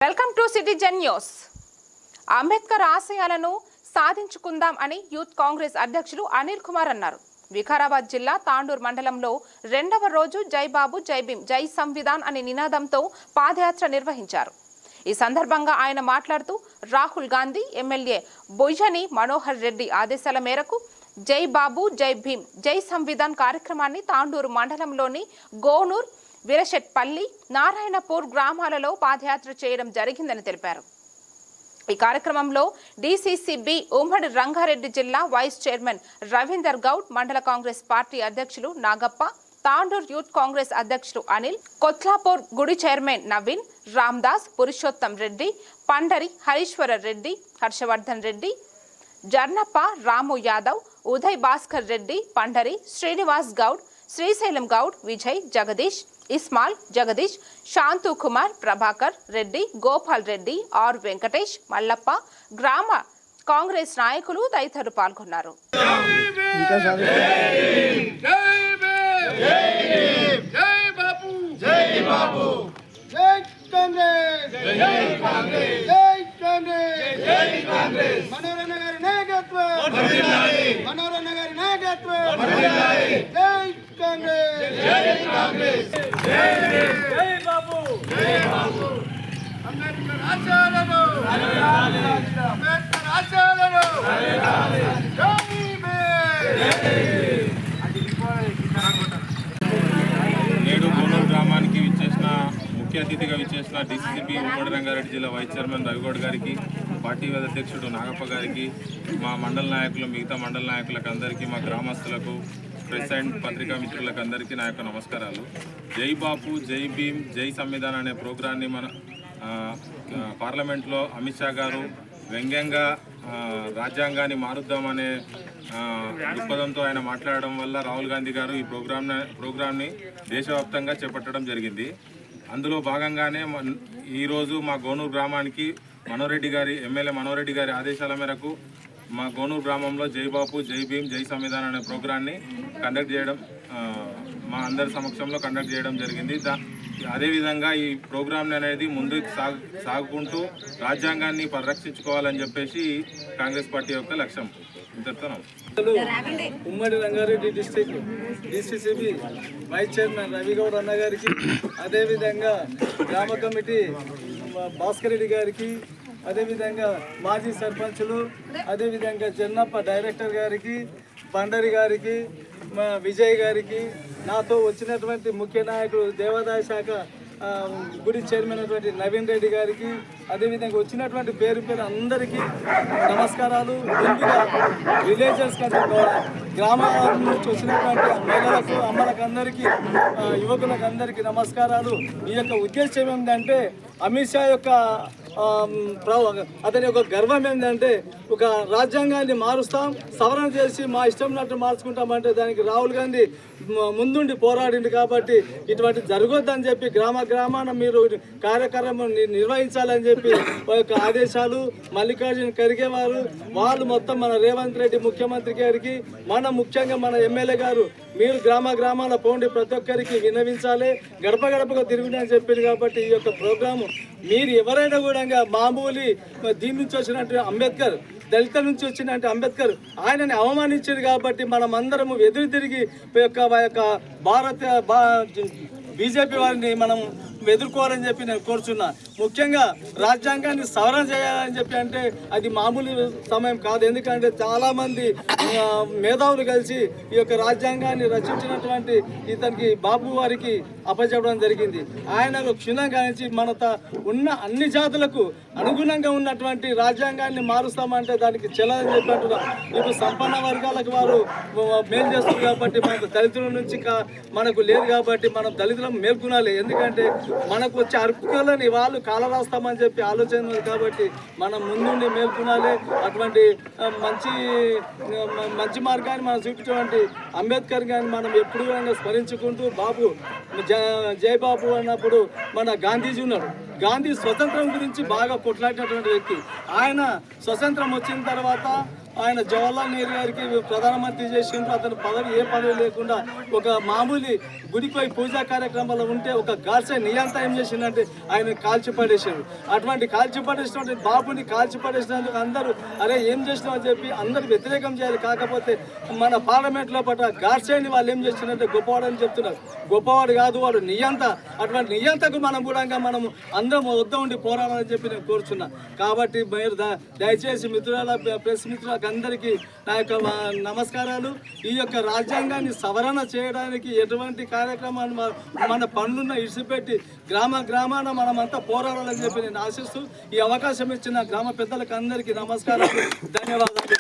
Welcome to citizen news. Ambedkar ఆశయాలను సాధించుకుందాం అని youth Congress అధ్యక్షులు అనిల్ కుమార్ అన్నారు. వికారాబాద్ జిల్లా తాండూర్ మండలంలో రెండవ రోజు జై బాబు జై భీమ్ జై సంవిధాన్ అనే నినాదంతో పాదయాత్ర నిర్వహించారు. ఈ సందర్భంగా ఆయన మాట్లాడుతూ రాహుల్ గాంధీ ఎమ్మెల్యే బొయ్యని మనోహర్ రెడ్డి ఆదేశాల మేరకు జై బాబు జై భీమ్ జై సంవిధాన్ కార్యక్రమాన్ని తాండూరు మండలంలోని గోనూర్, వీరశెట్పల్లి, నారాయణపూర్ గ్రామాలలో పాదయాత్ర చేయడం జరిగిందని తెలిపారు. ఈ కార్యక్రమంలో డిసిసిబి ఉమ్మడి రంగారెడ్డి జిల్లా వైస్ చైర్మన్ రవీందర్ గౌడ్, మండల కాంగ్రెస్ పార్టీ అధ్యక్షులు నాగప్ప, తాండూర్ యూత్ కాంగ్రెస్ అధ్యక్షులు అనిల్, కొత్లాపూర్ గుడి చైర్మన్ నవీన్, రామ్దాస్, పురుషోత్తం రెడ్డి, పండరి హరీశ్వర రెడ్డి, హర్షవర్ధన్ రెడ్డి, జర్నప్ప, రాము యాదవ్, ఉదయ్ భాస్కర్ రెడ్డి, పండరి శ్రీనివాస్ గౌడ్, శ్రీశైలం గౌడ్, విజయ్, జగదీష్, ఇస్మాల్, జగదీష్, శాంతు కుమార్, ప్రభాకర్ రెడ్డి, గోపాల్ రెడ్డి, ఆర్ వెంకటేష్, మల్లప్ప, గ్రామ కాంగ్రెస్ నాయకులు తదితరులు పాల్గొన్నారు. నేడు గోనూరు గ్రామానికి విచ్చేసిన ముఖ్య అతిథిగా విచ్చేసిన డిసిసిబి ఉమ్మడి రంగారెడ్డి జిల్లా వైస్ చైర్మన్ రవిగౌడ్ గారికి, పార్టీ అధ్యక్షుడు నాగప్ప గారికి, మా మండల నాయకులు, మిగతా మండల నాయకులకు అందరికీ, మా గ్రామస్తులకు, ప్రెస్ అండ్ పత్రికా మిత్రులకు అందరికీ నా యొక్క నమస్కారాలు. జై బాపు జై భీమ్ జై సంవిధాన్ అనే ప్రోగ్రాన్ని మన పార్లమెంట్లో అమిత్ షా గారు వ్యంగ్యంగా రాజ్యాంగాన్ని మారుద్దామనే దృక్పథంతో ఆయన మాట్లాడడం వల్ల రాహుల్ గాంధీ గారు ఈ ప్రోగ్రామ్ని దేశవ్యాప్తంగా చేపట్టడం జరిగింది. అందులో భాగంగానే ఈరోజు మా గోనూరు గ్రామానికి ఎమ్మెల్యే మనోహర్ గారి ఆదేశాల మేరకు మా గోనూరు గ్రామంలో జై బాపు జై భీమ్ జై సంవిధాన్ అనే ప్రోగ్రాన్ని కండక్ట్ చేయడం, మా అందరి సమక్షంలో కండక్ట్ చేయడం జరిగింది. అదేవిధంగా ఈ ప్రోగ్రామ్ అనేది ముందుకు సాగుకుంటూ రాజ్యాంగాన్ని పరిరక్షించుకోవాలని చెప్పేసి కాంగ్రెస్ పార్టీ యొక్క లక్ష్యం. ఉమ్మడి Rangareddy district DCCB vice chairman Ravi Goud అన్న గారికి, అదేవిధంగా గ్రామ కమిటీ భాస్కర్ రెడ్డి గారికి, అదేవిధంగా మాజీ సర్పంచులు, అదేవిధంగా జన్నప్ప డైరెక్టర్ గారికి, బండరి గారికి, మా విజయ్ గారికి, నాతో వచ్చినటువంటి ముఖ్య నాయకుడు దేవాదాయ శాఖ గుడి చైర్మన్ అయినటువంటి నవీన్ రెడ్డి గారికి, అదేవిధంగా వచ్చినటువంటి పేరు అందరికీ నమస్కారాలు. ముందుగా విలేజర్స్ కంటే గ్రామాల నుంచి వచ్చినటువంటి మహిళలకు, అమ్మలకు అందరికీ, యువకులకు అందరికీ నమస్కారాలు. ఈ యొక్క ఉద్దేశం ఏంటంటే అమిత్ షా యొక్క అతని యొక్క గర్వం ఏంటంటే ఒక రాజ్యాంగాన్ని మారుస్తాం, సవరణ చేసి మా ఇష్టం ఉన్నట్టు మార్చుకుంటామంటే దానికి రాహుల్ గాంధీ ముందుండి పోరాడింది. కాబట్టి ఇటువంటి జరగొద్దని చెప్పి గ్రామాన మీరు కార్యక్రమం నిర్వహించాలని చెప్పి యొక్క ఆదేశాలు మల్లికార్జున ఖర్గే వాళ్ళు మొత్తం మన రేవంత్ రెడ్డి ముఖ్యమంత్రి గారికి, ముఖ్యంగా మన ఎమ్మెల్యే గారు మీరు గ్రామాల పోండి, ప్రతి ఒక్కరికి విన్నవించాలి, గడప గడపగా తిరుగునని చెప్పింది. కాబట్టి ఈ యొక్క ప్రోగ్రాము మీరు ఎవరైనా కూడా మామూలు దీని నుంచి వచ్చినట్టు అంబేద్కర్, దళిత నుంచి వచ్చినట్టు అంబేద్కర్ ఆయనని అవమానించారు. కాబట్టి మనం అందరము ఎదురు తిరిగి బీజేపీ వారిని మనం ఎదుర్కోవాలని చెప్పి నేను కోరుచున్నా. ముఖ్యంగా రాజ్యాంగాన్ని సవరణ చేయాలని చెప్పి అంటే అది మామూలు సమయం కాదు. ఎందుకంటే చాలామంది మేధావులు కలిసి ఈ యొక్క రాజ్యాంగాన్ని రచించినటువంటి ఇతనికి బాబు వారికి అప్పచెప్పడం జరిగింది. ఆయన క్షుణ్ణంగా నుంచి మన ఉన్న అన్ని జాతులకు అనుగుణంగా ఉన్నటువంటి రాజ్యాంగాన్ని మారుస్తామంటే దానికి చెల్లదని చెప్పి అంటున్నారు. ఇప్పుడు సంపన్న వర్గాలకు వారు మేలు చేస్తారు. కాబట్టి మనకు దళితుల నుంచి మనకు లేదు. కాబట్టి మనం దళితులను మేల్కొనాలి. ఎందుకంటే మనకు వచ్చే అర్హులని వాళ్ళు కాల రాస్తామని చెప్పి ఆలోచన. కాబట్టి మనం ముందుండి మేల్కొనాలి. అటువంటి మంచి మార్గాన్ని మనం చూపించేటువంటి అంబేద్కర్ గారిని మనం ఎప్పుడు కూడా స్మరించుకుంటూ, బాబు జై బాబు అన్నప్పుడు మన గాంధీజీ ఉన్నాడు. గాంధీ స్వతంత్రం గురించి బాగా కొట్లాడినటువంటి వ్యక్తి. ఆయన స్వతంత్రం వచ్చిన తర్వాత ఆయన జవహర్లాల్ నెహ్రూ గారికి ప్రధానమంత్రి చేసిండ్రు. అతను ఏ పదవి లేకుండా ఒక మామూలు గుడికి పోయి పూజా కార్యక్రమాలు ఉంటే ఒక గాడ్సే నియంత ఏం చేసిందంటే ఆయన కాల్చి పడేసాడు. అటువంటి కాల్చి పడేసినటువంటి బాబుని కాల్చి పడేసినందుకు అందరూ అరే ఏం చేసినామని చెప్పి అందరూ వ్యతిరేకం చేయాలి. కాకపోతే మన పార్లమెంట్లో పట్ల గాడ్సేని వాళ్ళు ఏం చేస్తున్నారంటే గొప్పవాడు అని చెప్తున్నారు. గొప్పవాడు కాదు, వాడు నియంత. అటువంటి నియంతకు మనం కూడా మనం అందరం వద్ద ఉండి పోరాడాలని చెప్పి నేను కోరుచున్నా. కాబట్టి మీరు దయచేసి మిత్రుల ప్రెస్ మిత్రులకు అందరికీ నా యొక్క నమస్కారాలు. ఈ యొక్క రాజ్యాంగాన్ని సవరణ చేయడానికి ఎటువంటి కార్యక్రమాన్ని మన పనులున్న ఇడిచిపెట్టి గ్రామాన మనమంతా పోరాడాలని చెప్పి నేను ఆశిస్తూ ఈ అవకాశం ఇచ్చిన గ్రామ పెద్దలకు అందరికీ నమస్కారాలు, ధన్యవాదాలు.